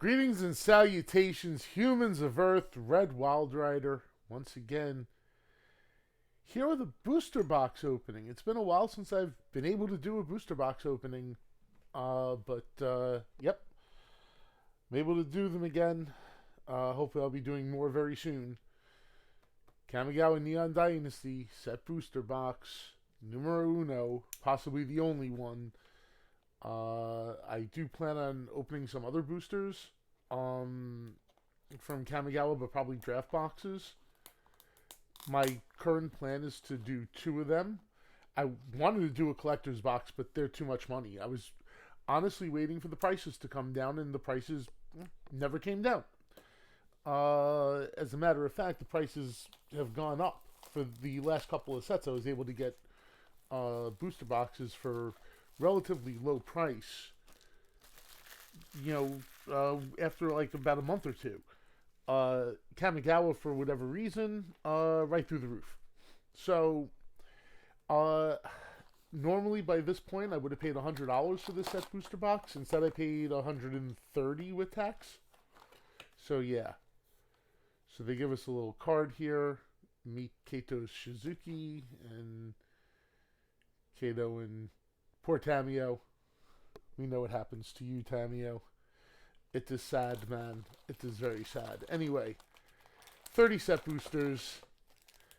Greetings and salutations, humans of Earth, Red Wild Rider. Once again, here are the booster box opening. It's been a while since I've been able to do a booster box opening, yep, I'm able to do them again. Hopefully, I'll be doing more very soon. Kamigawa Neon Dynasty set booster box numero uno, possibly the only one. I do plan on opening some other boosters from Kamigawa, but probably draft boxes. My current plan is to do 2 of them. I wanted to do a collector's box, but they're too much money. I was honestly waiting for the prices to come down, and the prices never came down. As a matter of fact, the prices have gone up. For the last couple of sets, I was able to get booster boxes for relatively low price, after like about a month or two. Kamigawa, for whatever reason, right through the roof. So, normally by this point, I would have paid $100 for this set booster box. Instead, I paid $130 with tax. So, yeah. So, they give us a little card here. Meet Kato Shizuki and Kato and poor Tamio. We know what happens to you, Tamio. It is sad, man. It is very sad. Anyway, 30 set boosters.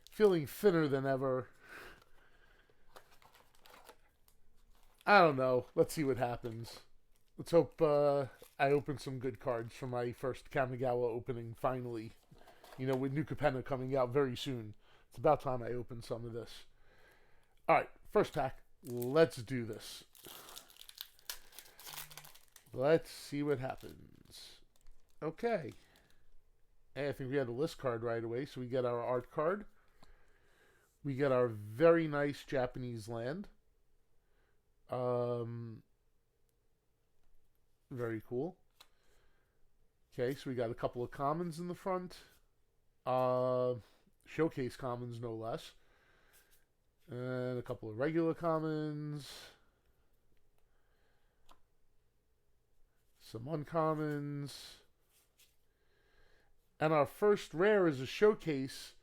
Feeling thinner than ever. I don't know. Let's see what happens. Let's hope I open some good cards for my first Kamigawa opening, finally. With New Capenna coming out very soon. It's about time I open some of this. Alright, first pack. Let's do this. Let's see what happens. Okay. And I think we had a list card right away. So we get our art card. We get our very nice Japanese land. Very cool. Okay, so we got a couple of commons in the front. Showcase commons, no less. And a couple of regular commons. Some uncommons. And our first rare is a showcase.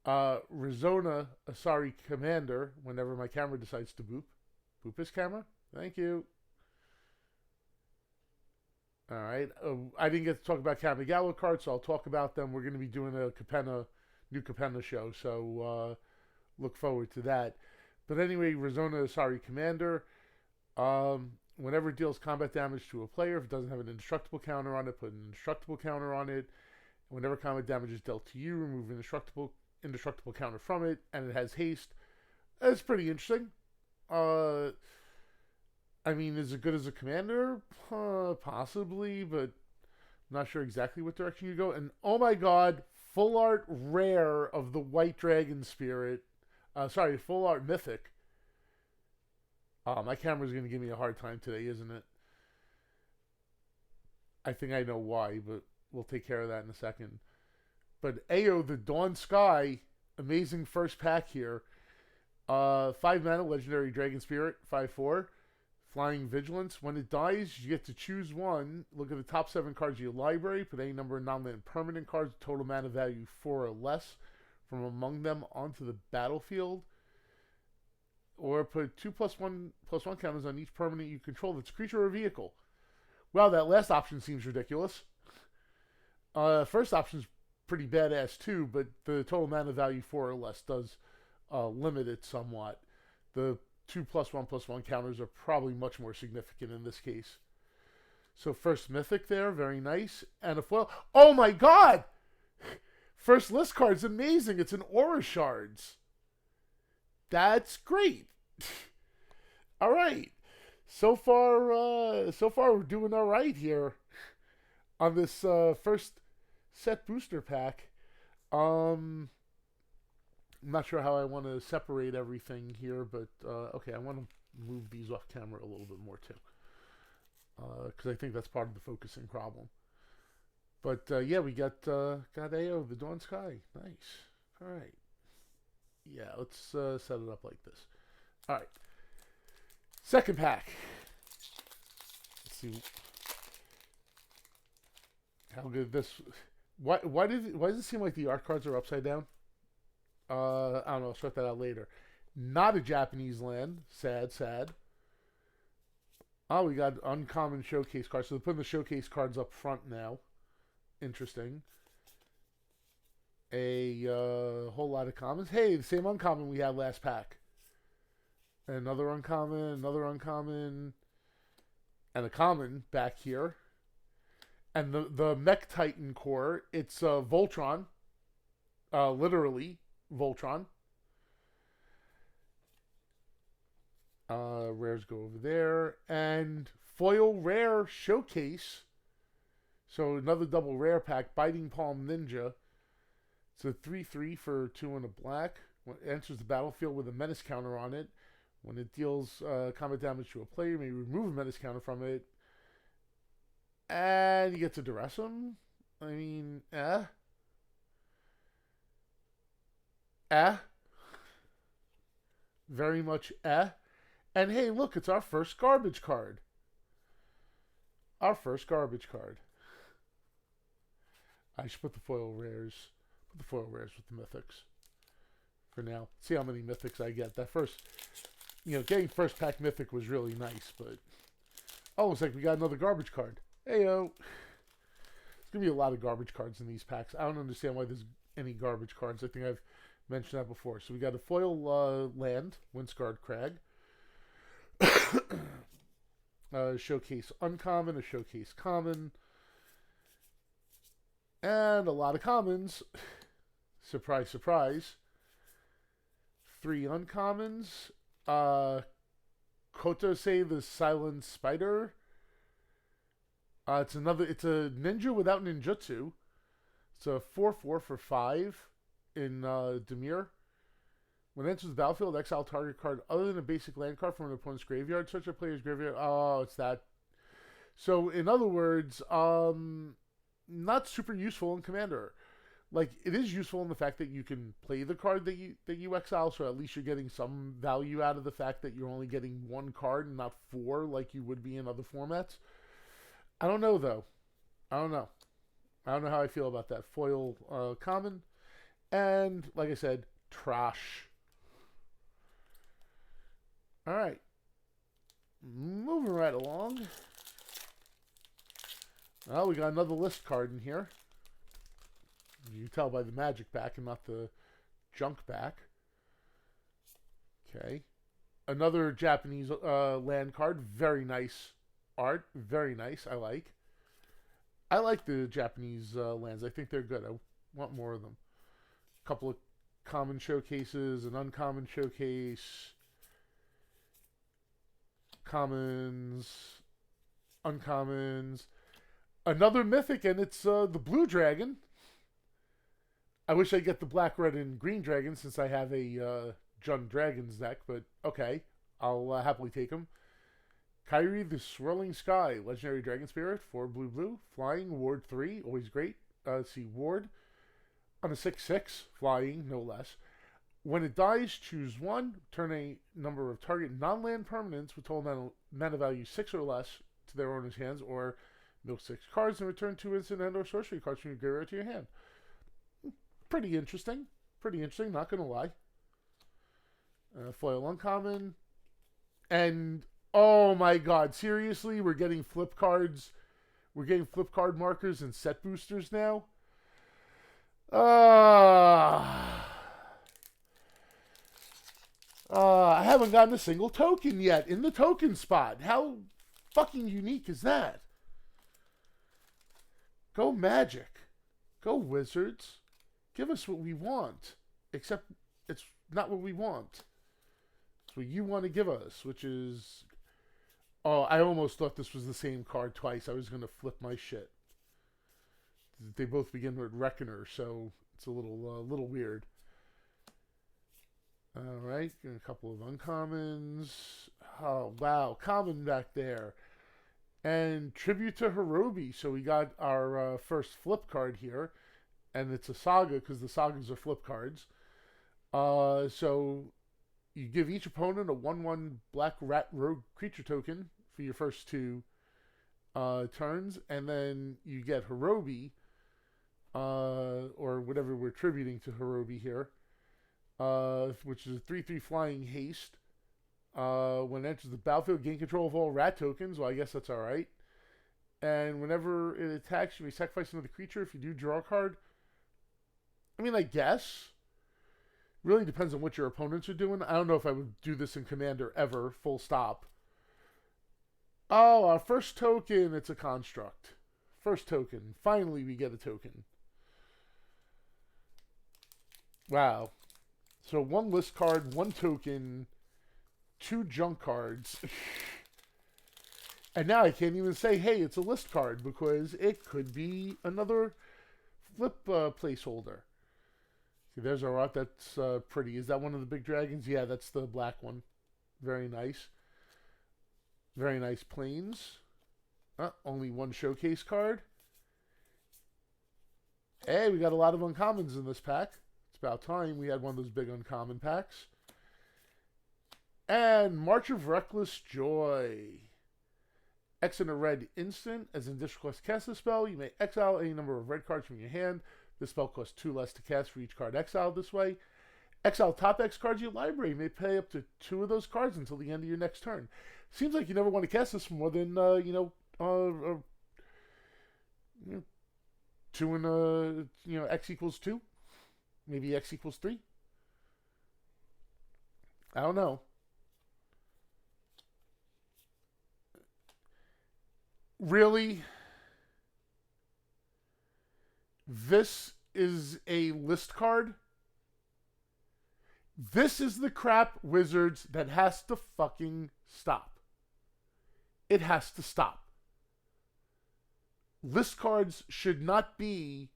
Rizona Asari Commander. Whenever my camera decides to boop. Boop his camera. Thank you. Alright. I didn't get to talk about Kamigawa cards, so I'll talk about them. We're going to be doing a New Capenna show, so look forward to that. But anyway, Rizona Asari Commander. Whenever it deals combat damage to a player, if it doesn't have an indestructible counter on it, put an indestructible counter on it. Whenever combat damage is dealt to you, remove an indestructible counter from it, and it has haste. It's pretty interesting. Is it good as a commander? Possibly, but I'm not sure exactly what direction you go. And oh my god, full art rare of the White Dragon Spirit. Full art mythic. My camera's going to give me a hard time today, isn't it? I think I know why, but we'll take care of that in a second. But Ao, the Dawn Sky, amazing first pack here. 5 mana, Legendary Dragon Spirit, 5/4. Flying Vigilance. When it dies, you get to choose one. Look at the top 7 cards of your library. Put any number of non-land permanent cards, total mana value 4 or less, from among them onto the battlefield. Or put 2+1/+1 counters on each permanent you control that's a creature or vehicle. Well, that last option seems ridiculous. First option's pretty badass too, but the total mana value 4 or less does limit it somewhat. The 2+1/+1 counters are probably much more significant in this case. So first mythic there, very nice. And a foil. Oh my god! First list card's amazing. It's an Aura Shards. That's great. All right. So far we're doing all right here on this first set booster pack. I'm not sure how I want to separate everything here, but okay, I want to move these off camera a little bit more too, because I think that's part of the focusing problem. But yeah, we got Ao, the Dawn Sky. Nice. All right. Yeah, let's set it up like this. All right. Second pack. Let's see. How good this? Why does it seem like the art cards are upside down? I don't know. I'll sort that out later. Not a Japanese land. Sad, sad. Oh, we got uncommon showcase cards. So they're putting the showcase cards up front now. Interesting. A whole lot of commons. Hey, the same uncommon we had last pack. Another uncommon, and a common back here. And the Mech Titan core, it's Voltron. Literally, Voltron. Rares go over there. And foil rare showcase. So another double rare pack, Biting Palm Ninja. It's a 3/3 for 2 and a black. When it enters the battlefield with a menace counter on it. When it deals combat damage to a player, you may remove a menace counter from it. And you get to duress him. I mean, very much And hey, look, it's our first garbage card. Our first garbage card. I should put the foil rares. Put the foil rares with the mythics. For now. See how many mythics I get. That first, getting first pack mythic was really nice, but oh, it's like we got another garbage card. Heyo. There's gonna be a lot of garbage cards in these packs. I don't understand why there's any garbage cards. I think I've mentioned that before. So we got a foil land, Windscarred Crag. Showcase uncommon, a showcase common, and a lot of commons. Surprise, surprise. 3 uncommons. Kotose the Silent Spider. It's a ninja without ninjutsu. It's a 4/4 for 5 in Demir. When it enters the battlefield, exile target card other than a basic land card from an opponent's graveyard. Search a player's graveyard. Oh, it's that. So, in other words, not super useful in Commander. Like, it is useful in the fact that you can play the card that you exile, so at least you're getting some value out of the fact that you're only getting 1 card and not 4 like you would be in other formats. I don't know, though. I don't know how I feel about that. Foil common. And, like I said, trash. All right. Moving right along. Well, we got another list card in here. You can tell by the magic back and not the junk back. Okay. Another Japanese land card. Very nice art. Very nice. I like the Japanese lands. I think they're good. I want more of them. A couple of common showcases, an uncommon showcase, commons, uncommons, another mythic, and it's the blue dragon. I wish I get the black, red, and green dragon since I have a Jund Dragons deck, but okay, I'll happily take them. Kyrie the Swirling Sky, Legendary Dragon Spirit, 4 blue, flying, ward 3, always great. See, ward on a 6/6, flying, no less. When it dies, choose 1, turn a number of target non-land permanents with total mana value 6 or less to their owner's hands, or mill 6 cards and return 2 instant and/or sorcery cards from your graveyard to your hand. Pretty interesting, not gonna lie. Foil uncommon. And, oh my god, seriously, we're getting flip cards. We're getting flip card markers and set boosters now. I haven't gotten a single token yet in the token spot. How fucking unique is that? Go Magic. Go Wizards. Give us what we want. Except it's not what we want. It's what you want to give us, which is... Oh, I almost thought this was the same card twice. I was going to flip my shit. They both begin with Reckoner, so it's a little weird. All right, a couple of uncommons. Oh, wow, common back there. And Tribute to Hirobi. So we got our first flip card here. And it's a saga, because the sagas are flip cards. So you give each opponent a 1/1 black rat rogue creature token for your first 2 turns, and then you get Hirobi, or whatever we're attributing to Hirobi here, which is a 3/3 flying haste. When it enters the battlefield, gain control of all rat tokens. Well, I guess that's alright. And whenever it attacks, you may sacrifice another creature. If you do, draw a card. I mean, I guess. Really depends on what your opponents are doing. I don't know if I would do this in Commander ever, full stop. Oh, our first token, it's a construct. First token. Finally, we get a token. Wow. So one list card, one token, 2 junk cards. And now I can't even say, hey, it's a list card, because it could be another flip placeholder. See, there's our art. That's pretty. Is that one of the big dragons? Yeah, that's the black one. Very nice. Very nice planes. Only one showcase card. Hey, we got a lot of uncommons in this pack. It's about time we had one of those big uncommon packs. And March of Reckless Joy. X in a red instant. As an additional quest to cast this spell, you may exile any number of red cards from your hand. This spell costs 2 less to cast for each card exiled this way. Exile top X cards in your library. You may pay up to 2 of those cards until the end of your next turn. Seems like you never want to cast this for more than, 2 and, X equals 2. Maybe X equals 3. I don't know. Really? This is a list card? This is the crap, Wizards, that has to fucking stop. It has to stop. List cards should not be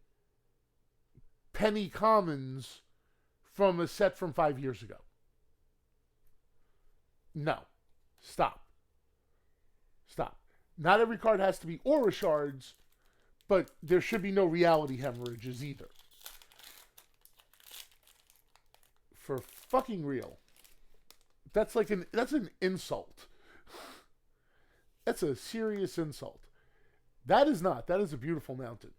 penny commons from a set from 5 years ago. No. Stop. Stop. Not every card has to be aura shards, but there should be no reality hemorrhages either. For fucking real. That's an insult. That's a serious insult. That is not. That is a beautiful mountain.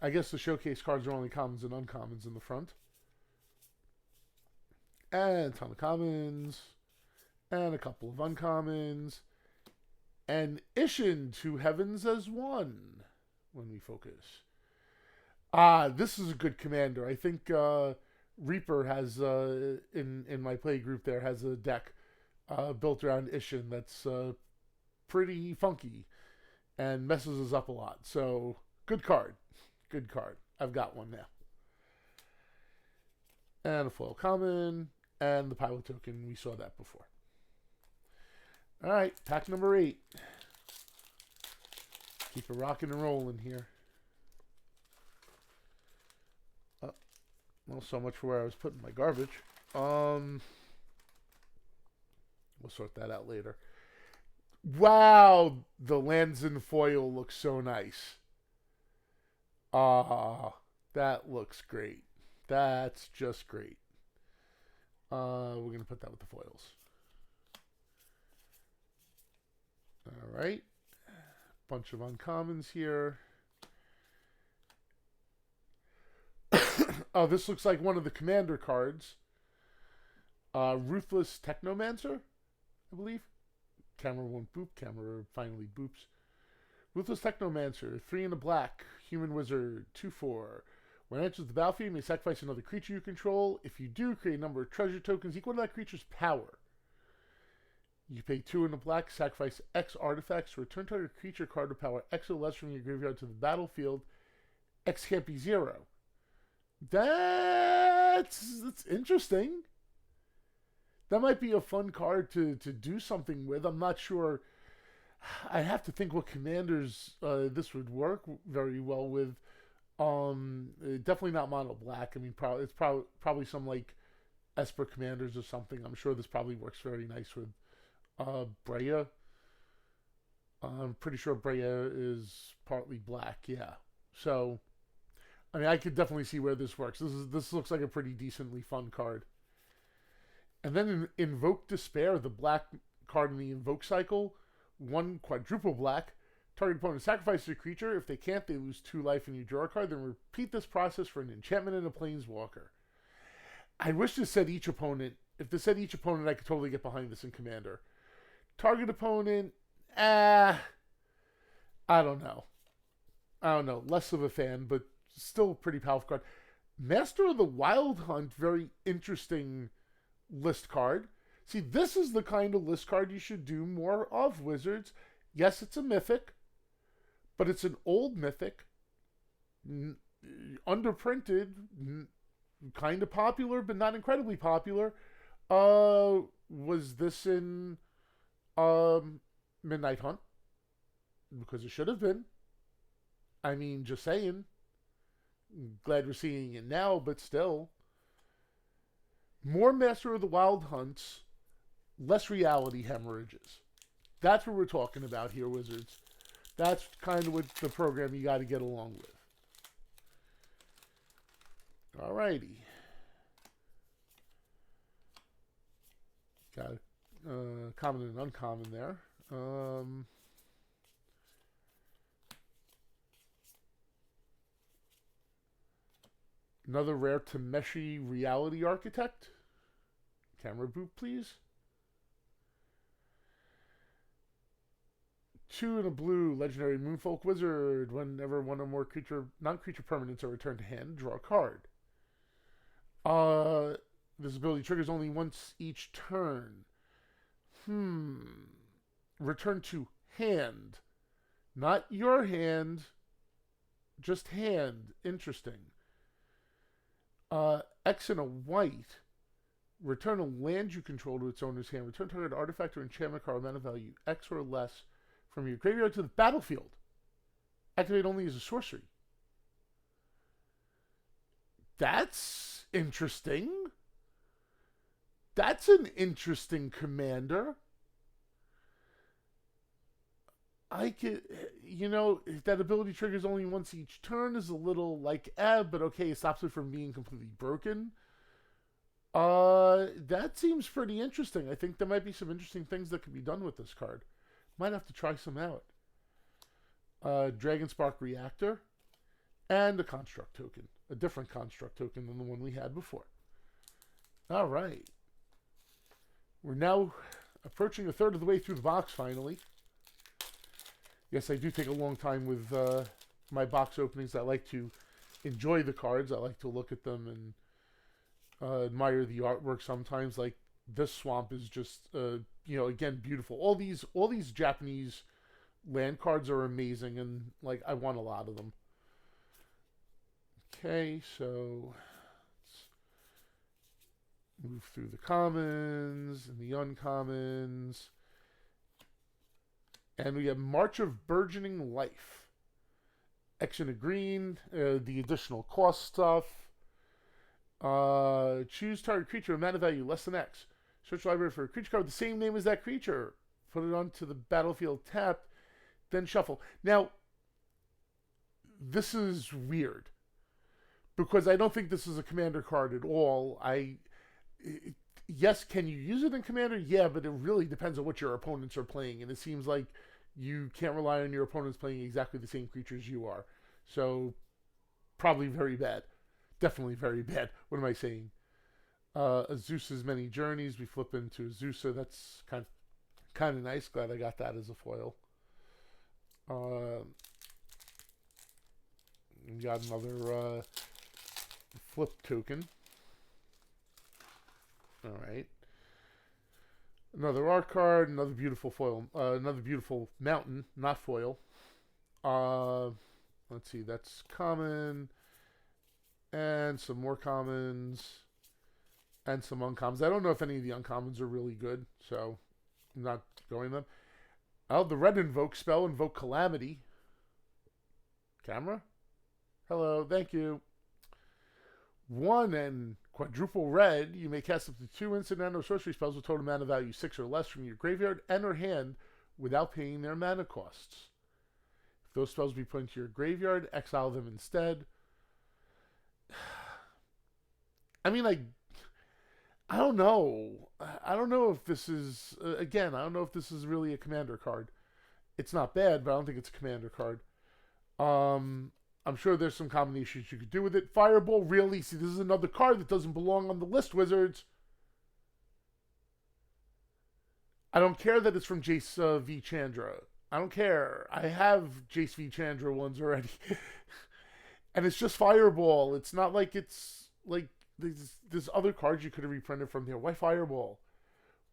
I guess the showcase cards are only commons and uncommons in the front. And a ton of commons. And a couple of uncommons. And Ishin, 2 heavens as 1 when we focus. This is a good commander. I think Reaper has, in my play group there, has a deck built around Ishin that's pretty funky and messes us up a lot. So, good card. Good card. I've got one now. And a foil common, and the pilot token. We saw that before. Alright, pack number 8. Keep it rocking and rolling here. Well, so much for where I was putting my garbage. We'll sort that out later. Wow, the lands in foil looks so nice. That looks great. That's just great. We're going to put that with the foils. Alright. Bunch of uncommons here. Oh, this looks like one of the commander cards. Ruthless Technomancer, I believe. Camera won't boop. Camera finally boops. Ruthless Technomancer, 3 in the black. Human Wizard, 2/4. When it enters the battlefield, you may sacrifice another creature you control. If you do, create a number of treasure tokens equal to that creature's power. You pay 2 in the black, sacrifice X artifacts, return to your creature card with power X or less from your graveyard to the battlefield. X can't be 0. That's interesting. That might be a fun card to do something with. I'm not sure. I have to think what commanders this would work very well with. Definitely not mono black. I mean, it's probably some like Esper commanders or something. I'm sure this probably works very nice with Breya. I'm pretty sure Breya is partly black. Yeah. So, I mean, I could definitely see where this works. This looks like a pretty decently fun card. And then Invoke Despair, the black card in the invoke cycle. 1 quadruple black. Target opponent sacrifices a creature. If they can't, they lose 2 life and you draw a card. Then repeat this process for an enchantment and a planeswalker. I wish this said each opponent. If this said each opponent, I could totally get behind this in Commander. Target opponent, I don't know. Less of a fan, but still a pretty powerful card. Master of the Wild Hunt, very interesting list card. See, this is the kind of list card you should do more of, Wizards. Yes, it's a mythic, but it's an old mythic, underprinted, kind of popular, but not incredibly popular. Was this in Midnight Hunt? Because it should have been. I mean, just saying. Glad we're seeing it now, but still. More Master of the Wild Hunts, less reality hemorrhages. That's what we're talking about here, Wizards. That's kind of what the program you got to get along with. Alrighty. Got common and uncommon there. Another rare Tameshi Reality Architect. Camera boot, please. 2 and a blue legendary Moonfolk Wizard. Whenever one or more non-creature permanents are returned to hand, draw a card. This ability triggers only once each turn. Return to hand. Not your hand. Just hand. Interesting. X and a white. Return a land you control to its owner's hand. Return target artifact or enchantment card mana value X or less from your graveyard to the battlefield. Activate only as a sorcery. That's interesting. That's an interesting commander. I could, that ability triggers only once each turn is a little like, but okay, it stops it from being completely broken. That seems pretty interesting. I think there might be some interesting things that could be done with this card. Might have to try some out. Dragonspark Reactor and a Construct token. A different Construct token than the one we had before. All right. We're now approaching a third of the way through the box, finally. Yes, I do take a long time with my box openings. I like to enjoy the cards. I like to look at them and admire the artwork sometimes. Like this swamp is just, again, beautiful. All these Japanese land cards are amazing, and like I want a lot of them. Okay, so let's move through the commons and the uncommons. And we have March of Burgeoning Life. X and a green, the additional cost stuff. Choose target creature of mana value less than X. Search library for a creature card with the same name as that creature. Put it onto the battlefield tapped, then shuffle. Now, this is weird. Because I don't think this is a commander card at all. Yes, can you use it in Commander? Yeah, but it really depends on what your opponents are playing. And it seems like you can't rely on your opponents playing exactly the same creatures you are. So, probably very bad. Definitely very bad. What am I saying? Azusa's Many Journeys. We flip into Azusa. That's kind of nice. Glad I got that as a foil. We got another flip token. All right. Another art card, another beautiful foil, another beautiful mountain, not foil. Let's see, that's common, and some more commons, and some uncommons. I don't know if any of the uncommons are really good, so I'm not going them. Oh, the red invoke spell, Invoke Calamity. Camera? Hello, thank you. 1 and quadruple red, you may cast up to 2 instant or sorcery spells with total mana value 6 or less from your graveyard and or hand without paying their mana costs. If those spells be put into your graveyard, exile them instead. I mean, I don't know. I don't know if this is again. I don't know if this is really a commander card. It's not bad, but I don't think it's a commander card. I'm sure there's some combinations you could do with it. Fireball, really? See, this is another card that doesn't belong on the list, Wizards. I don't care that it's from Jace V. Chandra. I don't care. I have Jace V. Chandra ones already. And it's just Fireball. It's not like it's like there's other cards you could have reprinted from there. Why Fireball?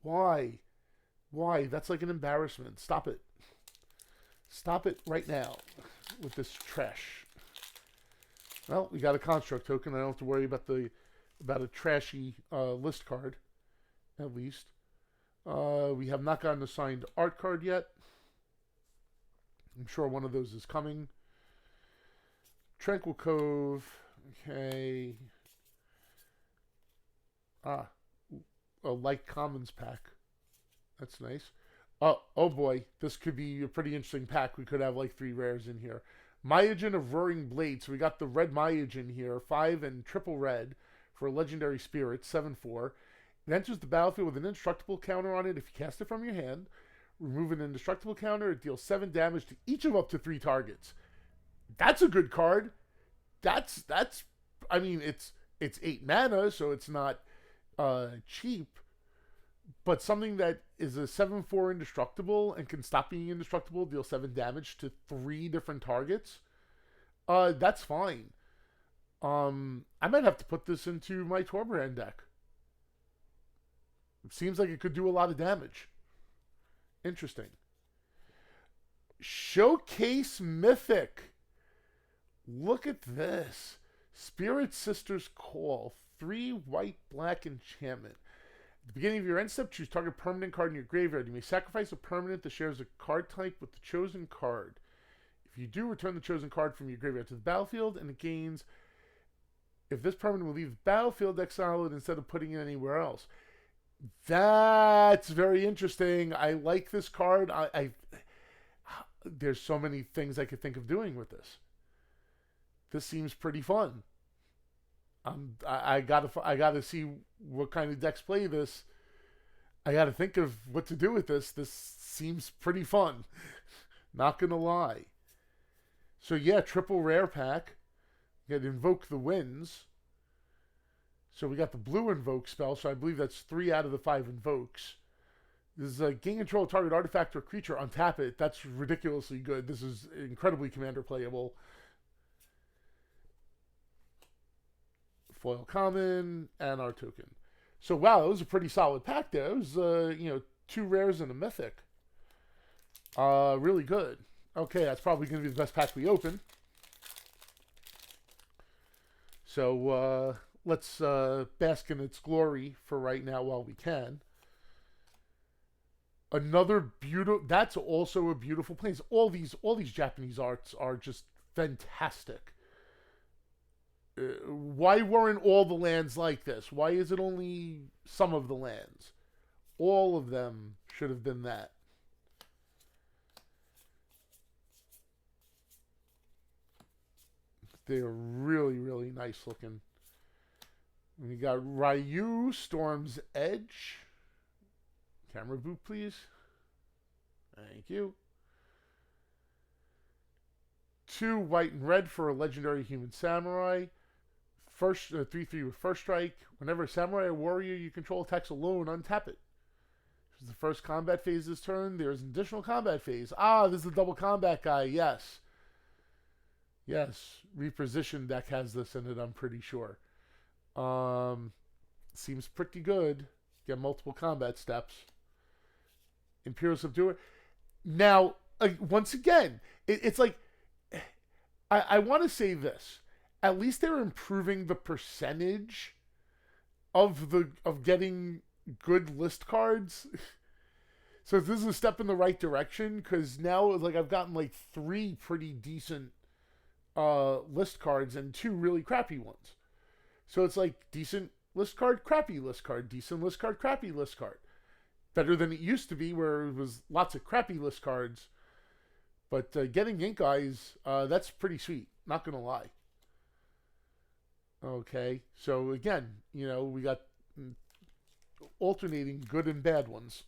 Why? Why? That's like an embarrassment. Stop it. Stop it right now with this trash. Well, we got a construct token. I don't have to worry about a trashy list card, at least. We have not gotten a signed art card yet. I'm sure one of those is coming. Tranquil Cove. Okay. A light commons pack. That's nice. Oh boy, this could be a pretty interesting pack. We could have like 3 rares in here. Myojin of Roaring Blade. So we got the red Myojin here, 5 and triple red for a legendary spirit, 7/4. It enters the battlefield with an indestructible counter on it if you cast it from your hand. Remove an indestructible counter. It deals 7 damage to each of up to 3 targets. That's a good card. That's. I mean, it's 8 mana, so it's not cheap. But something that is a 7/4 indestructible and can stop being indestructible, deal 7 damage to 3 different targets. That's fine. I might have to put this into my Torbrand deck. It seems like it could do a lot of damage. Interesting. Showcase Mythic. Look at this. Spirit Sister's Call. 3 white black enchantment. At the beginning of your end step, choose target permanent card in your graveyard. You may sacrifice a permanent that shares a card type with the chosen card. If you do, return the chosen card from your graveyard to the battlefield, and it gains. If this permanent will leave the battlefield, exile it instead of putting it anywhere else. That's very interesting. I like this card. There's so many things I could think of doing with this. This seems pretty fun. I gotta see what kind of decks play this. I gotta think of what to do with this. This seems pretty fun. Not gonna lie. So yeah, triple rare pack. You got Invoke the Winds. So we got the blue Invoke spell. So I believe that's 3 out of the 5 invokes. This is a gain control of target artifact or creature. Untap it. That's ridiculously good. This is incredibly commander playable. Foil common, and our token. So wow, that was a pretty solid pack there. It was 2 rares and a mythic. Really good. Okay, that's probably going to be the best pack we open. So let's bask in its glory for right now while we can. Another beautiful. That's also a beautiful place. All these Japanese arts are just fantastic. Why weren't all the lands like this? Why is it only some of the lands? All of them should have been that. They're really, really nice looking. We got Ryu, Storm's Edge. Camera boot, please. Thank you. 2 white and red for a legendary human samurai. First 3/3 with first strike. Whenever a samurai or warrior you control attacks alone, untap it. This is the first combat phase this turn. There's an additional combat phase. This is the double combat guy. Yes. Yes. Reposition deck has this in it, I'm pretty sure. Seems pretty good. Get multiple combat steps. Imperial Subduer. Now, once again, it's like I want to say this. At least they're improving the percentage of getting good list cards. So this is a step in the right direction, because now I've gotten 3 pretty decent list cards and 2 really crappy ones. So it's decent list card, crappy list card, decent list card, crappy list card. Better than it used to be, where it was lots of crappy list cards. But getting Ink Eyes, that's pretty sweet. Not gonna lie. Okay, so again, we got alternating good and bad ones.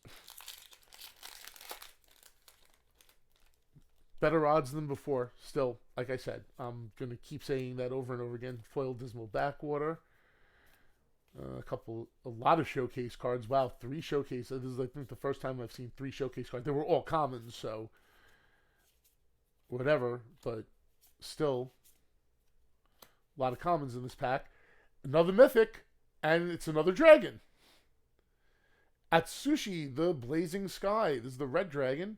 Better odds than before. Still, like I said, I'm going to keep saying that over and over again. Foil Dismal Backwater. A lot of showcase cards. Wow, 3 showcase. This is, I think, the first time I've seen 3 showcase cards. They were all commons, so whatever. But still, a lot of commons in this pack. Another mythic, and it's another dragon. Atsushi, the Blazing Sky. This is the red dragon.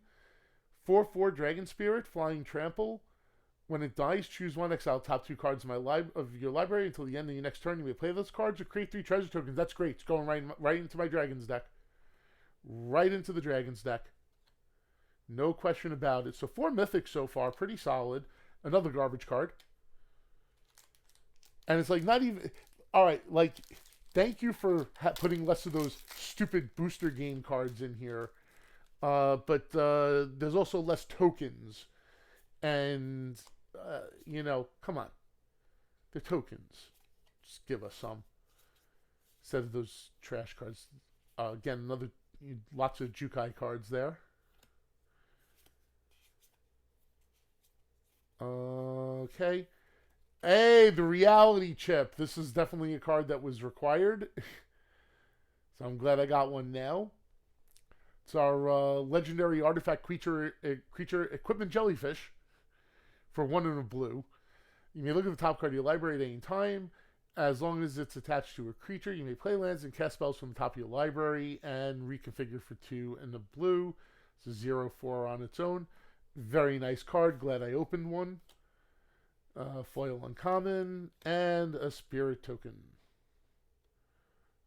4/4 Dragon Spirit, Flying Trample. When it dies, choose one, exile top 2 cards of your library until the end of your next turn. You may play those cards or create 3 treasure tokens. That's great. It's going right into my Dragons deck. Right into the Dragons deck. No question about it. So 4 mythics so far. Pretty solid. Another garbage card. And it's like not even... Alright, like, thank you for putting less of those stupid booster game cards in here. But there's also less tokens. And, you know, come on. They're tokens. Just give us some. Instead of those trash cards. Again, lots of Jukai cards there. Okay. Hey, the reality chip. This is definitely a card that was required. So I'm glad I got one now. It's our legendary artifact creature equipment jellyfish for 1 and a blue. You may look at the top card of your library at any time. As long as it's attached to a creature, you may play lands and cast spells from the top of your library and reconfigure for 2 and a blue. It's a 0/4 on its own. Very nice card. Glad I opened one. Foil uncommon and a spirit token.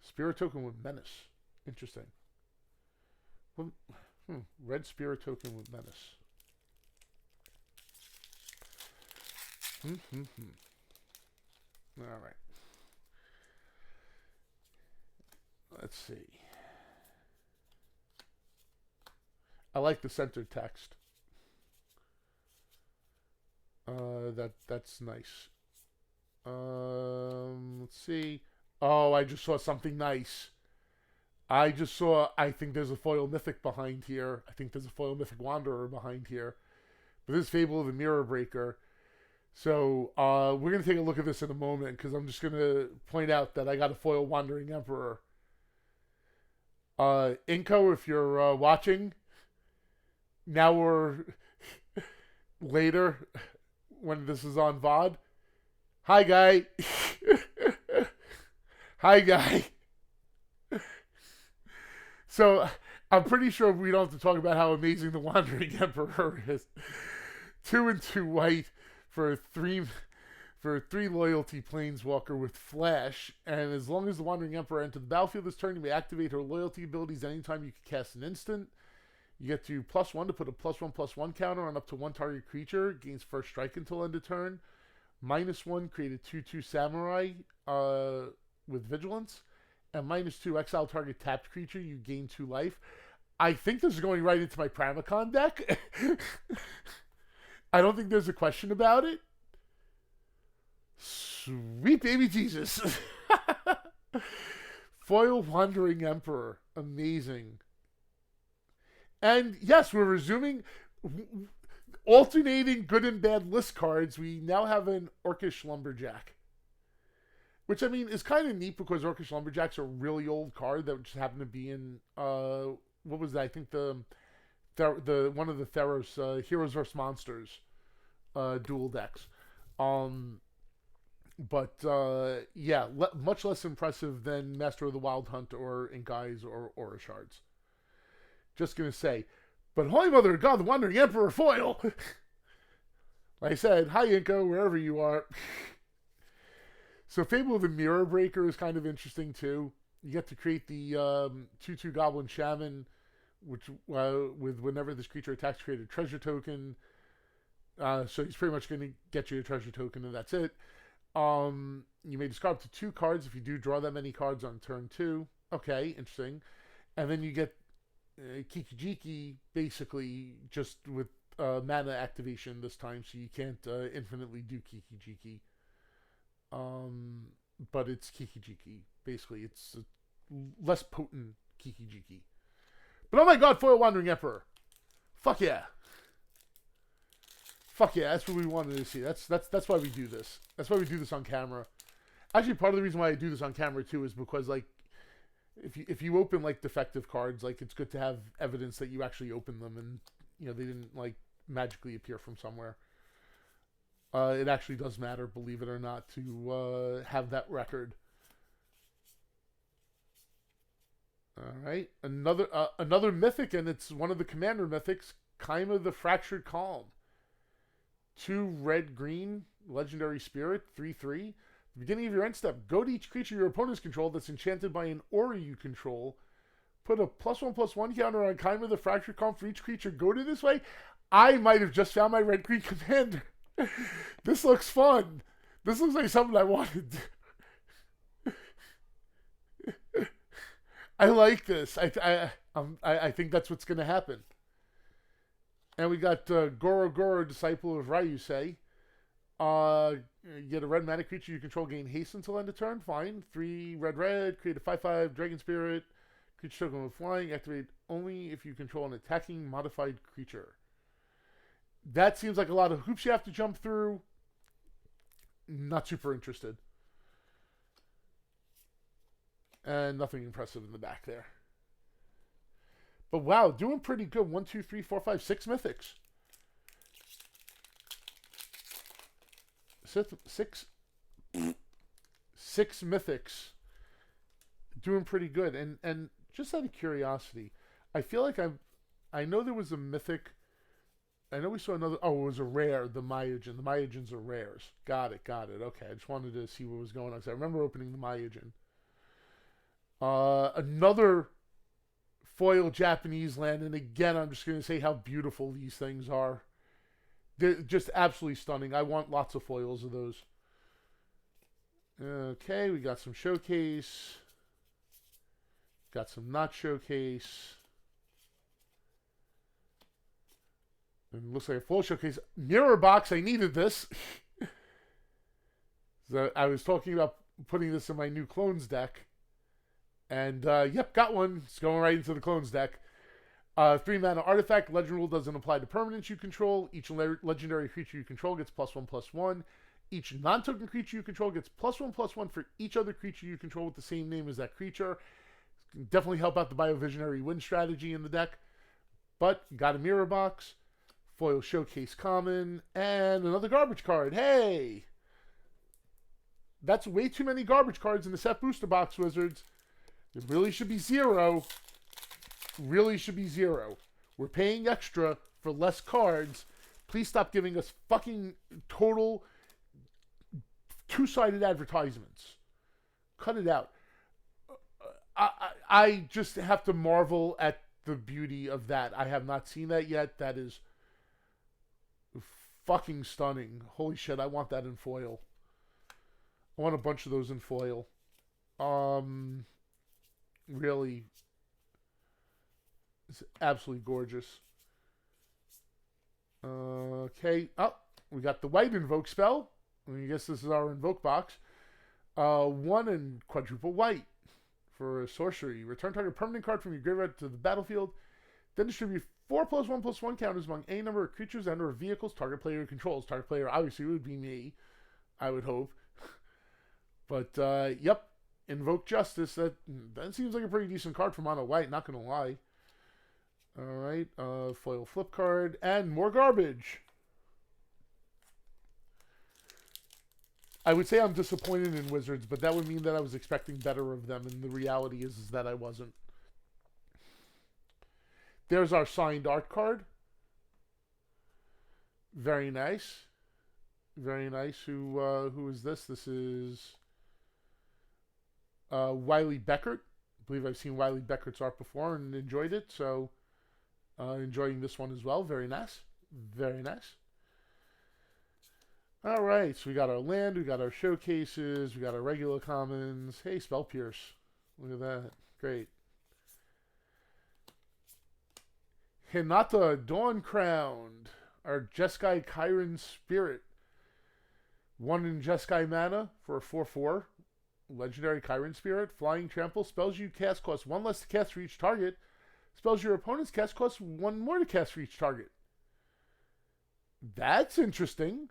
Spirit token with menace. Interesting. Red spirit token with menace. All right. Let's see. I like the centered text. That's nice. Let's see. Oh, I just saw something nice. I think there's a foil mythic behind here. I think there's a foil mythic wanderer behind here. But this is Fable of the Mirror Breaker. So, we're going to take a look at this in a moment, because I'm just going to point out that I got a foil Wandering Emperor. Inko, if you're watching, now or later, when this is on VOD. Hi, guy. Hi, guy. So, I'm pretty sure we don't have to talk about how amazing the Wandering Emperor is. 2 and 2 white for 3 loyalty planeswalker with flash, and as long as the Wandering Emperor enters the battlefield this turn, you may activate her loyalty abilities anytime you can cast an instant. You get to +1 to put a +1/+1 counter on up to 1 target creature, gains first strike until end of turn. -1, create a 2/2 samurai with vigilance. And -2, exile target tapped creature, you gain 2 life. I think this is going right into my Pramicon deck. I don't think there's a question about it. Sweet baby Jesus. Foil Wandering Emperor. Amazing. And yes, we're resuming alternating good and bad list cards. We now have an Orcish Lumberjack. Which, I mean, is kind of neat because Orcish Lumberjack's a really old card that just happened to be in, what was that? I think the one of the Theros, Heroes vs. Monsters dual decks. Yeah, much less impressive than Master of the Wild Hunt or Inkai's or Orishards. Just gonna say. But Holy Mother of God, the Wandering Emperor foil! Like I said, hi Inko, wherever you are. So Fable of the Mirror Breaker is kind of interesting too. You get to create the 2/2 Goblin Shaman, which with whenever this creature attacks, create a treasure token. So he's pretty much going to get you a treasure token, and that's it. You may discard up to 2 cards if you do draw that many cards on turn 2. Okay, interesting. And then you get Kikijiki, basically, just with mana activation this time, so you can't infinitely do Kikijiki. But it's Kikijiki. Basically, it's less potent Kiki-Jiki. But oh my god, foil Wandering Emperor. Fuck yeah. Fuck yeah, that's what we wanted to see. That's why we do this. That's why we do this on camera. Actually, part of the reason why I do this on camera too is because, like, if you open like defective cards, like, it's good to have evidence that you actually opened them and, you know, they didn't like magically appear from somewhere. It actually does matter, believe it or not, to have that record. All right, another mythic, and it's one of the commander mythics, Kaima the Fractured Calm. 2 red-green, legendary spirit, 3/3. At the beginning of your end step, go to each creature your opponents control that's enchanted by an aura you control. Put a +1/+1 counter on Kaima the Fractured Calm for each creature. Go to this way. I might have just found my red-green commander. This looks fun. This looks like something I wanted. I like this. I think that's what's going to happen. And we got Goro Goro, Disciple of Ryusei. You get a red mana creature you control, gain haste until end of turn. Fine. 3 red, create a 5/5 Dragon Spirit. Creature token with flying, activate only if you control an attacking modified creature. That seems like a lot of hoops you have to jump through. Not super interested. And nothing impressive in the back there. But wow, doing pretty good. 1, 2, 3, 4, 5, 6 mythics. Six mythics. Doing pretty good. And just out of curiosity, I feel like I know there was a mythic. I know we saw another. Oh, it was a rare, the Myojin. The Myojins are rares. Got it. Okay, I just wanted to see what was going on. So I remember opening the Myojin. Another foil Japanese land, and again, I'm just going to say how beautiful these things are. They're just absolutely stunning. I want lots of foils of those. Okay, we got some showcase. Got some not showcase. And looks like a full showcase. Mirror box, I needed this. So I was talking about putting this in my new clones deck. And, yep, got one. It's going right into the clones deck. 3 mana artifact. Legend rule doesn't apply to permanents you control. Each legendary creature you control gets +1/+1. Each non-token creature you control gets +1/+1 for each other creature you control with the same name as that creature. Can definitely help out the Biovisionary win strategy in the deck. But, got a mirror box. Foil showcase common. And another garbage card. Hey! That's way too many garbage cards in the set booster box, Wizards. It really should be 0. Really should be 0. We're paying extra for less cards. Please stop giving us fucking total two-sided advertisements. Cut it out. I just have to marvel at the beauty of that. I have not seen that yet. That is fucking stunning. Holy shit, I want that in foil. I want a bunch of those in foil. Really, it's absolutely gorgeous. Okay. Oh, we got the white invoke spell. I guess this is our invoke box. 1 and quadruple white for a sorcery. Return target permanent card from your graveyard to the battlefield. Then distribute 4+1/+1 counters among any number of creatures and or vehicles target player controls. Target player obviously would be me, I would hope. But yep. Invoke Justice. That seems like a pretty decent card for mono white, not gonna lie. Alright, foil flip card, and more garbage. I would say I'm disappointed in Wizards, but that would mean that I was expecting better of them, and the reality is that I wasn't. There's our signed art card. Very nice. Very nice. Who is this? This is Wiley Beckert. I believe I've seen Wiley Beckert's art before and enjoyed it, so enjoying this one as well. Very nice. Very nice. Alright, so we got our land, we got our showcases, we got our regular commons. Hey, Spell Pierce. Look at that. Great. Hinata Dawn Crowned. Our Jeskai Chiron Spirit. 1 in Jeskai mana for a 4/4. Legendary Chiron Spirit. Flying Trample. Spells you cast cost 1 less to cast for each target. Spells your opponent's cast cost 1 more to cast for each target. That's interesting.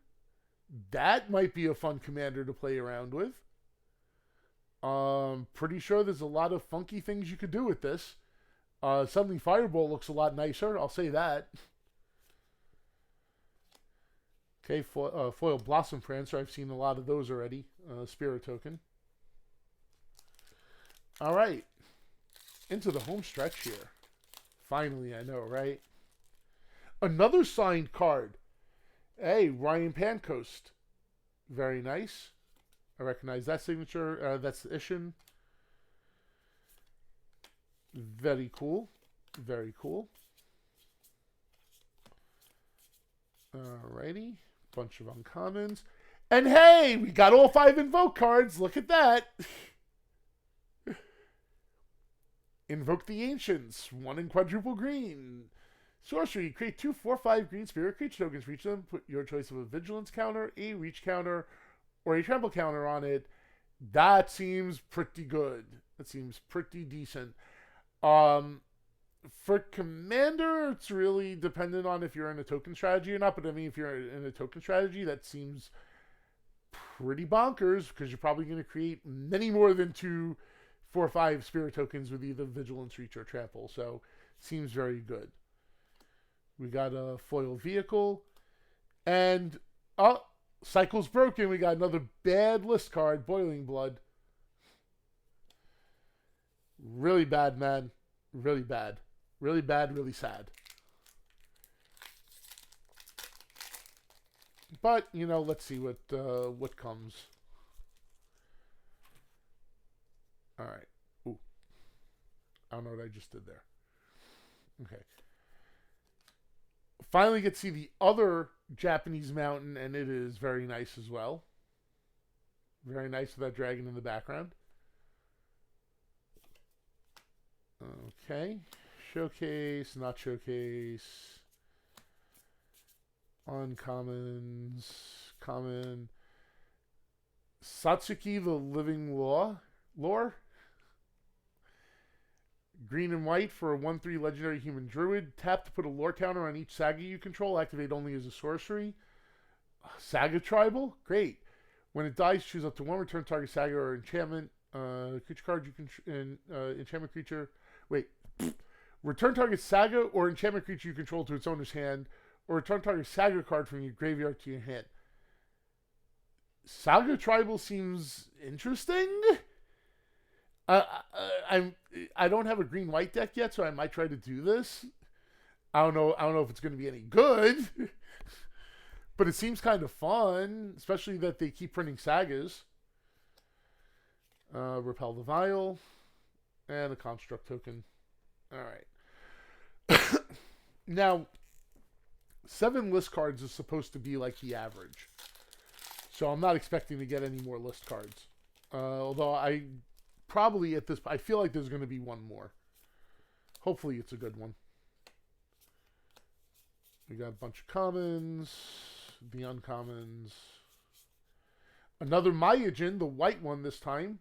That might be a fun commander to play around with. Pretty sure there's a lot of funky things you could do with this. Suddenly Fireball looks a lot nicer, I'll say that. Okay, foil Blossom Prancer. I've seen a lot of those already. Spirit token. All right. Into the home stretch here. Finally, I know, right? Another signed card. Hey, Ryan Pancoast. Very nice. I recognize that signature. That's the Ishin. Very cool. Very cool. Alrighty. Bunch of uncommons. And hey, we got all 5 Invoke cards. Look at that. Invoke the Ancients. 1 in quadruple green. Sorcery. Create 2 4/5 green spirit creature tokens for each of them. Put your choice of a vigilance counter, a reach counter, or a trample counter on it. That seems pretty good. That seems pretty decent. For commander, it's really dependent on if you're in a token strategy or not. But I mean, if you're in a token strategy, that seems pretty bonkers because you're probably going to create many more than 2 4/5 spirit tokens with either vigilance, reach, or trample. So seems very good. We got a foil vehicle, and cycle's broken. We got another bad list card, Boiling Blood. Really bad, man. Really bad. Really bad, really sad. But, you know, let's see what comes. All right. Ooh. I don't know what I just did there. Okay. Finally get to see the other Japanese mountain, and it is very nice as well. Very nice with that dragon in the background. Okay. Showcase, not showcase. Uncommons, common. Satsuki the Living Lore. Green and white for a 1/3 legendary human druid. Tap to put a lore counter on each saga you control. Activate only as a sorcery. Saga tribal? Great. When it dies, choose up to 1 return target saga or enchantment. Creature card you can... enchantment creature... Wait. Return target saga or enchantment creature you control to its owner's hand. Or return target saga card from your graveyard to your hand. Saga tribal seems interesting. I don't have a green white deck yet, so I might try to do this. I don't know if it's going to be any good, but it seems kind of fun, especially that they keep printing sagas. Repel the Vial and a construct token. All right. Now, 7 list cards is supposed to be like the average, so I'm not expecting to get any more list cards. Although I probably at this, I feel like there's going to be one more. Hopefully it's a good one. We got a bunch of commons, the uncommons. Another Myojin, the white one this time.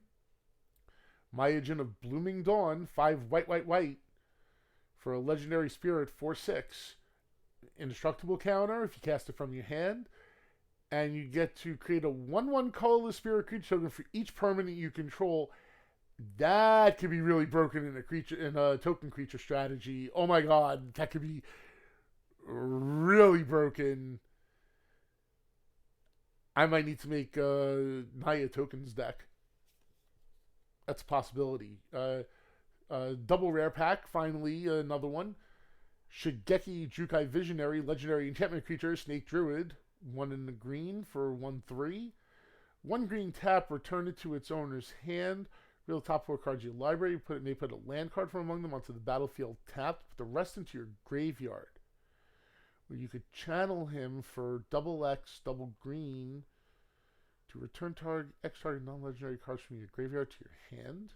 Myojin of Blooming Dawn, 5 white. For a legendary spirit, 4/6. Indestructible counter if you cast it from your hand. And you get to create a 1/1 colorless spirit creature token for each permanent you control. That could be really broken in a token creature strategy. Oh my god, that could be really broken. I might need to make a Naya tokens deck. That's a possibility. Double rare pack, finally, another one. Shigeki Jukai Visionary, legendary enchantment creature, Snake Druid. 1 in the green for 1/3. 1 green tap, return it to its owner's hand. Reveal the top 4 cards of your library. May put a land card from among them onto the battlefield tapped. Put the rest into your graveyard. Where you could channel him for X, double green. To return X target non-legendary cards from your graveyard to your hand.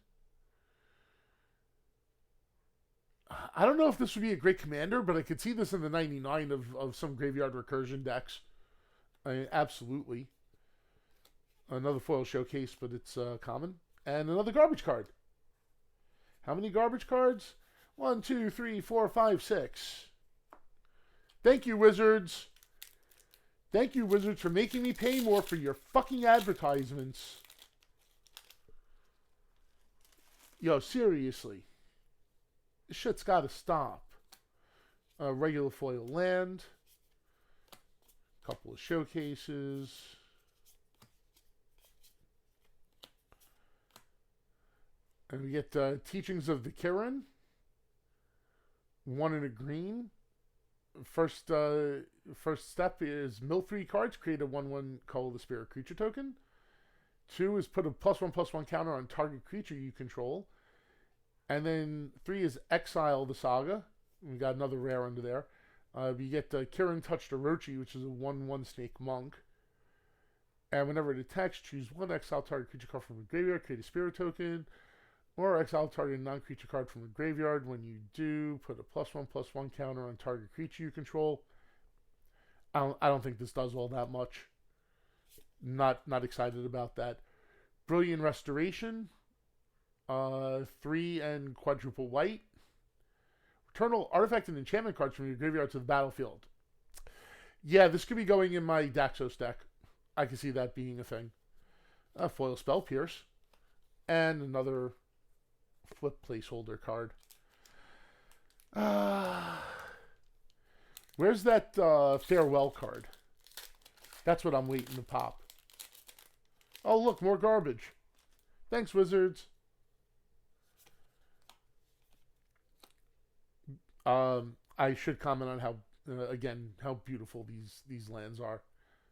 I don't know if this would be a great commander, but I could see this in the 99 of some graveyard recursion decks. I mean, absolutely. Another foil showcase, but it's common. And another garbage card. How many garbage cards? 1, 2, 3, 4, 5, 6. Thank you, Wizards. Thank you, Wizards, for making me pay more for your fucking advertisements. Yo, seriously. This shit's gotta stop. Regular foil land. Couple of showcases. And we get Teachings of the Kirin. 1 in a green. First step is mill 3 cards. Create a 1/1 Call of the Spirit creature token. 2 is put a +1/+1 counter on target creature you control. And then 3 is Exile the Saga. We got another rare under there. We get Kirin Touched Orochi, which is a 1/1 Snake Monk. And whenever it attacks, choose 1 exile target creature card from a graveyard, create a spirit token, or exile target non-creature card from a graveyard. When you do, put a +1/+1 counter on target creature you control. I don't think this does all that much. Not excited about that. Brilliant Restoration. 3 and quadruple white. Return all artifact and enchantment cards from your graveyard to the battlefield. Yeah, this could be going in my Daxos deck. I can see that being a thing. Foil Spell Pierce. And another flip placeholder card. Where's that Farewell card? That's what I'm waiting to pop. Oh, look, more garbage. Thanks, Wizards. I should comment on how, again, how beautiful these lands are.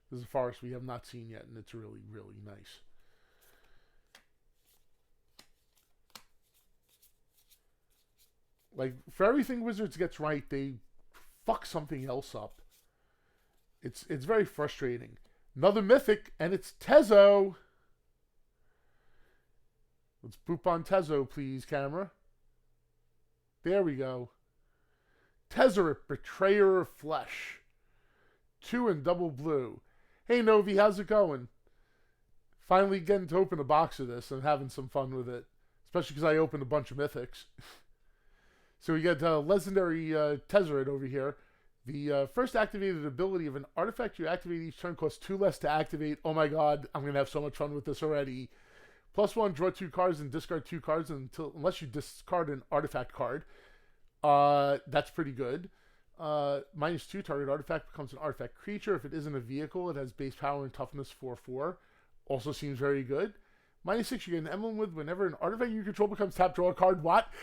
This is a forest we have not seen yet, and it's really, really nice. Like, for everything Wizards gets right, they fuck something else up. It's very frustrating. Another Mythic, and it's Tezo. Let's boop on Tezo, please, camera. There we go. Tezzeret, Betrayer of Flesh. 2 and double blue. Hey, Novi, how's it going? Finally getting to open a box of this and having some fun with it. Especially because I opened a bunch of Mythics. So we got legendary Tezzeret over here. The first activated ability of an artifact you activate each turn costs 2 less to activate. Oh my god, I'm going to have so much fun with this already. +1, draw 2 cards and discard 2 cards unless you discard an artifact card. That's pretty good. -2, target artifact becomes an artifact creature. If it isn't a vehicle, it has base power and toughness 4/4. Also seems very good. -6, you get an emblem with whenever an artifact you control becomes tapped, draw a card. What?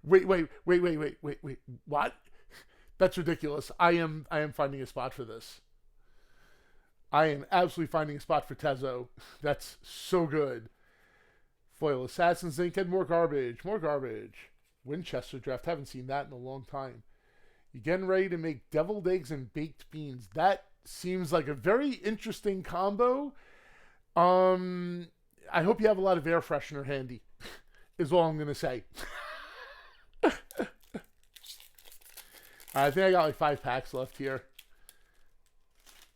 wait. What? That's ridiculous. I am finding a spot for this. I am absolutely finding a spot for Tezo. That's so good. Foil Assassin's Ink and more garbage. More garbage. Winchester Draft. Haven't seen that in a long time. You're getting ready to make deviled eggs and baked beans. That seems like a very interesting combo. I hope you have a lot of air freshener handy, is all I'm going to say. I think I got like 5 packs left here.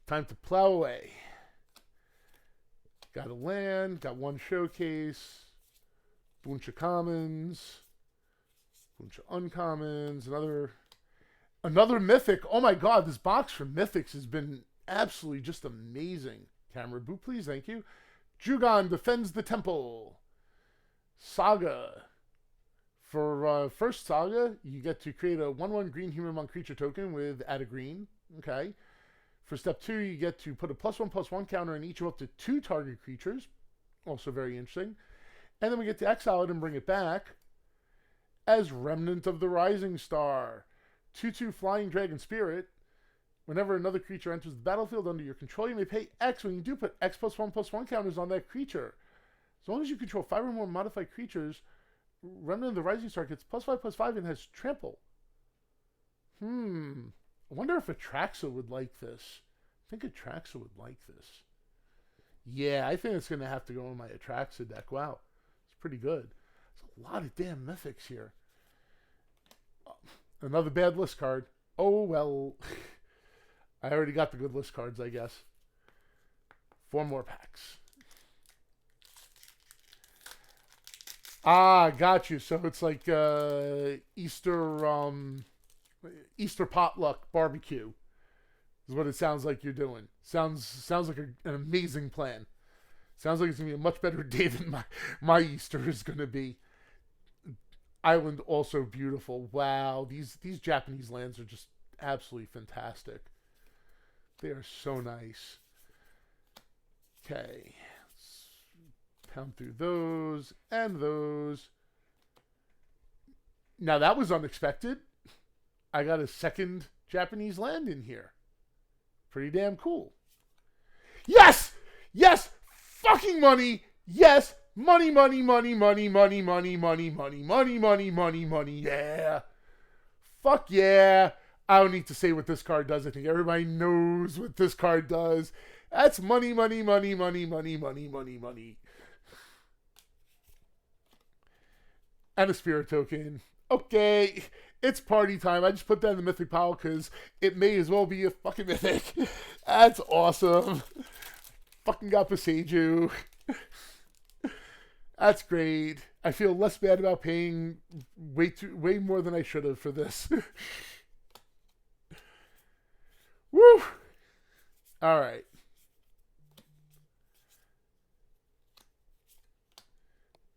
Time to plow away. Got a land, got 1 showcase, bunch of commons, bunch of uncommons, another mythic. Oh my god, this box from Mythics has been absolutely just amazing. Camera boot, please, thank you. Jugon Defends the Temple. Saga. For first Saga, you get to create a 1/1 green human monk creature token with add a green. Okay. For step 2, you get to put a +1/+1 counter on each of up to 2 target creatures. Also very interesting. And then we get to exile it and bring it back as Remnant of the Rising Star. 2/2 Flying Dragon Spirit. Whenever another creature enters the battlefield under your control, you may pay X. When you do, put X +1/+1 counters on that creature. As long as you control 5 or more modified creatures, Remnant of the Rising Star gets +5/+5 and has trample. I wonder if Atraxa would like this. I think Atraxa would like this. Yeah, I think it's going to have to go in my Atraxa deck. Wow, it's pretty good. There's a lot of damn mythics here. Another bad list card. Oh, well. I already got the good list cards, I guess. 4 more packs. Ah, got you. So it's like Easter potluck barbecue is what it sounds like you're doing. Sounds like an amazing plan. Sounds like it's gonna be a much better day than my Easter is gonna be. Island also beautiful. Wow, these Japanese lands are just absolutely fantastic. They are so nice. Okay, let's pound through those and those. Now that was unexpected. I got a second Japanese land in here. Pretty damn cool. Yes! Yes! Fucking money! Yes! Money, money, money, money, money, money, money, money, money, money, money, money, yeah. Fuck yeah. I don't need to say what this card does. I think everybody knows what this card does. That's money, money, money, money, money, money, money, money. And a spirit token. Okay, it's party time. I just put that in the mythic pile because it may as well be a fucking mythic. That's awesome. Fucking got Paseju. That's great. I feel less bad about paying way more than I should have for this. Woo! All right.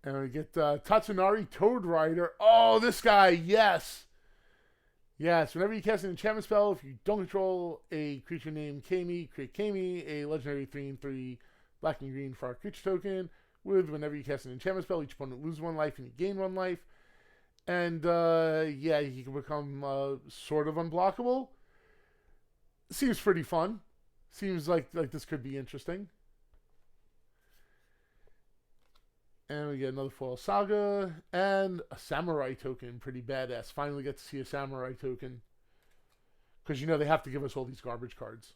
And we get Tatsunari Toadwriter. Oh, this guy, yes. Yes, whenever you cast an enchantment spell, if you don't control a creature named Kami, create Kami, a legendary 3/3 black and green for our creature token. With whenever you cast an enchantment spell, each opponent loses 1 life and you gain 1 life. And yeah, he can become sort of unblockable. Seems pretty fun. Seems like this could be interesting. And we get another foil saga and a samurai token. Pretty badass. Finally get to see a samurai token. Because you know they have to give us all these garbage cards.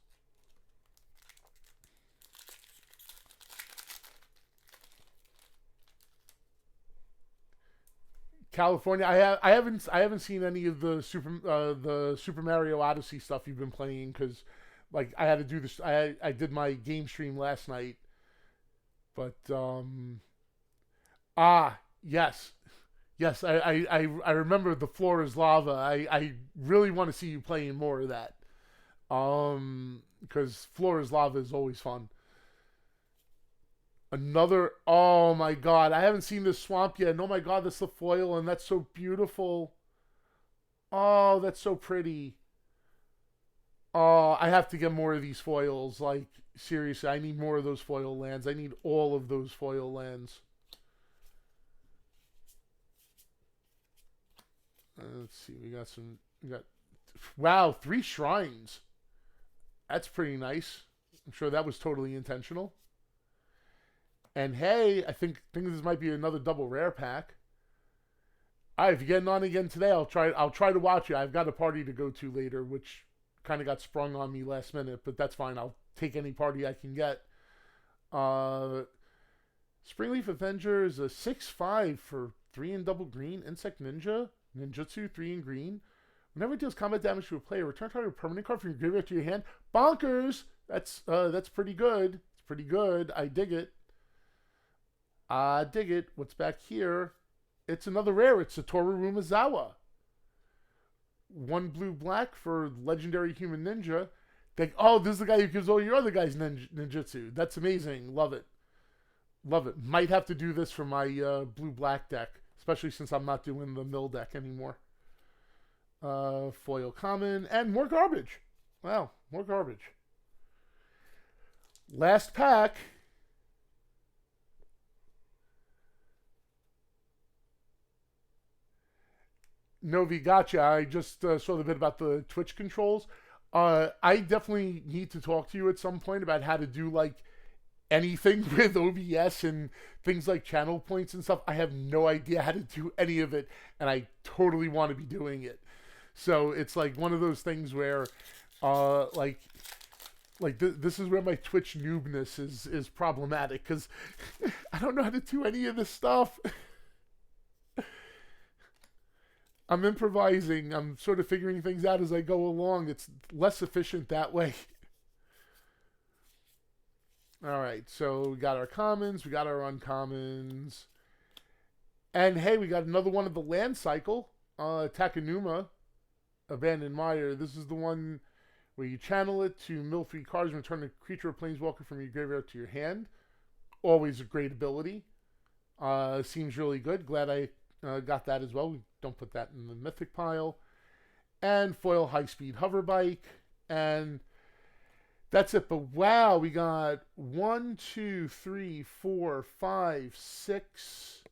California. I haven't seen any of the Super Mario Odyssey stuff you've been playing because like I had to do this. I did my game stream last night, but yes. Yes, I remember the floor is lava. I really want to see you playing more of that. Because floor is lava is always fun. Another, oh my god, I haven't seen this swamp yet. And oh my god, that's the foil, and that's so beautiful. Oh, that's so pretty. Oh, I have to get more of these foils. Like, seriously, I need more of those foil lands. I need all of those foil lands. Let's see, we got, wow, 3 shrines. That's pretty nice. I'm sure that was totally intentional. And hey, I think this might be another double rare pack. All right, if you're getting on again today, I'll try to watch you. I've got a party to go to later, which kind of got sprung on me last minute, but that's fine. I'll take any party I can get. Springleaf Avenger is a 6/5 for 3 and double green. Insect Ninja. Ninjutsu, 3 and green. Whenever it deals combat damage to a player, return target permanent card from your graveyard to your hand. Bonkers! That's pretty good. It's pretty good. I dig it. Dig it. What's back here? It's another rare. It's Satoru Umezawa. 1 blue black for legendary human ninja. Oh, this is the guy who gives all your other guys ninjutsu. That's amazing. Love it. Love it. Might have to do this for my blue black deck, especially since I'm not doing the mill deck anymore. Foil common and more garbage. Wow, more garbage. Last pack. Novi, gotcha. I just saw the bit about the Twitch controls. I definitely need to talk to you at some point about how to do like anything with OBS and things like channel points and stuff. I have no idea how to do any of it, and I totally want to be doing it. So it's like one of those things where, this is where my Twitch noobness is problematic because I don't know how to do any of this stuff. I'm improvising. I'm sort of figuring things out as I go along. It's less efficient that way. All right, so we got our commons, we got our uncommons. And hey, we got another one of the land cycle, Takanuma, Abandoned Mire. This is the one where you channel it to mill 3 cards and return a creature or planeswalker from your graveyard to your hand. Always a great ability. Seems really good. Glad I got that as well. We don't put that in the mythic pile. And foil high speed hover bike. And that's it. But wow, we got 1, 2, 3, 4, 5, 6,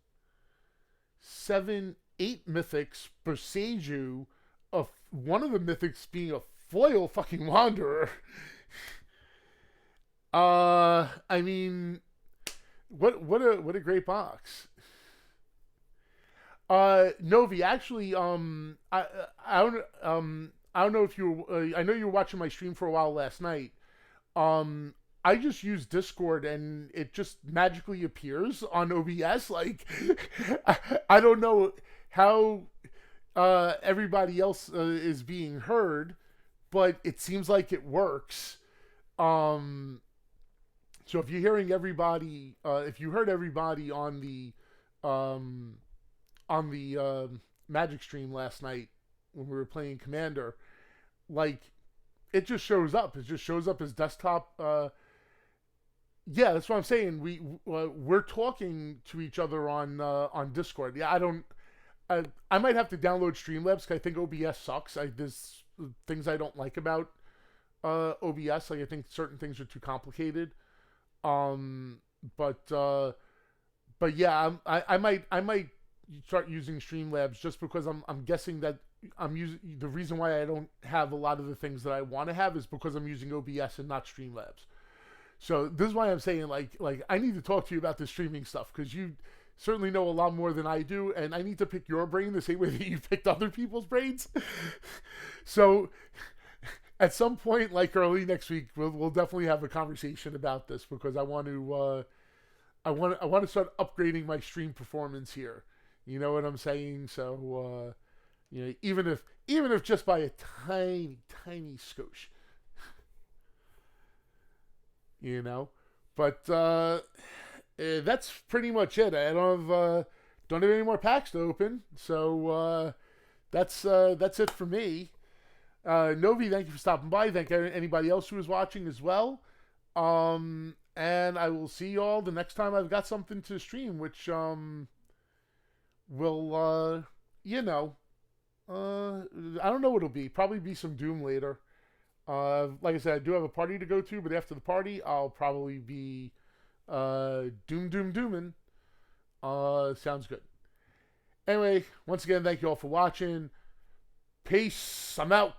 7, 8 mythics. Berseju, one of the mythics being a foil fucking wanderer. I mean, what a great box. Novi, actually, I don't know if you I know you were watching my stream for a while last night. I just use Discord and it just magically appears on OBS. Like, I don't know how everybody else is being heard, but it seems like it works. So if you're hearing everybody, if you heard everybody on the Magic stream last night when we were playing Commander, like, it just shows up. It just shows up as desktop. Yeah, that's what I'm saying. We're talking to each other on Discord. Yeah, I might have to download Streamlabs because I think OBS sucks. There's things I don't like about OBS. Like, I think certain things are too complicated. But yeah, I might start using Streamlabs just because I'm guessing that I'm using the reason why I don't have a lot of the things that I want to have is because I'm using OBS and not Streamlabs. So this is why I'm saying like I need to talk to you about the streaming stuff because you certainly know a lot more than I do, and I need to pick your brain the same way that you picked other people's brains. So at some point, like early next week, we'll definitely have a conversation about this because I want to start upgrading my stream performance here. You know what I'm saying? So you know, even if just by a tiny skosh. You know, but that's pretty much it. I don't have any more packs to open, so that's it for me. Novi, thank you for stopping by. Thank anybody else who was watching as well. And I will see you all the next time I've got something to stream, which will you know, I don't know what it'll be. Probably be some Doom later. Like I said, I do have a party to go to, but after the party, I'll probably be dooming. Sounds good. Anyway, once again, thank you all for watching. Peace. I'm out.